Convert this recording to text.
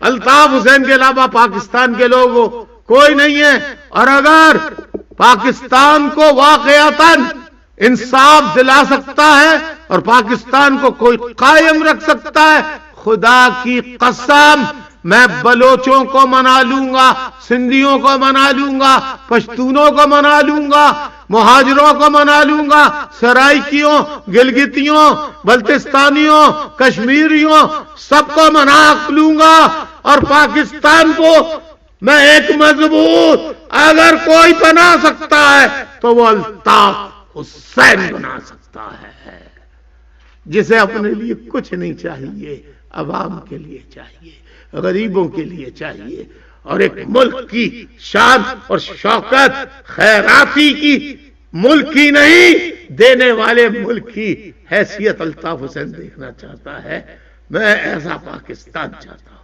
الطاف حسین کے علاوہ پاکستان کے لوگ کوئی نہیں ہے. اور اگر پاکستان کو واقعتاً انصاف دلا سکتا ہے اور پاکستان کو کوئی قائم رکھ سکتا ہے، خدا کی قسم میں بلوچوں کو منا لوں گا، سندھیوں کو منا لوں گا، پشتونوں کو منا لوں گا، مہاجروں کو منا لوں گا، سرائکیوں، گلگتیوں، بلتستانیوں، کشمیریوں، سب کو منا لوں گا. اور پاکستان کو میں ایک مضبوط، اگر کوئی بنا سکتا ہے تو وہ الطاف حسین بنا سکتا ہے، جسے اپنے لیے کچھ نہیں چاہیے، عوام کے لیے چاہیے، غریبوں کے لیے چاہیے، اور ایک ملک کی شان اور شوکت، خیراتی کی، ملک کی نہیں دینے والے ملک کی حیثیت الطاف حسین دیکھنا چاہتا ہے. میں ایسا پاکستان چاہتا ہوں.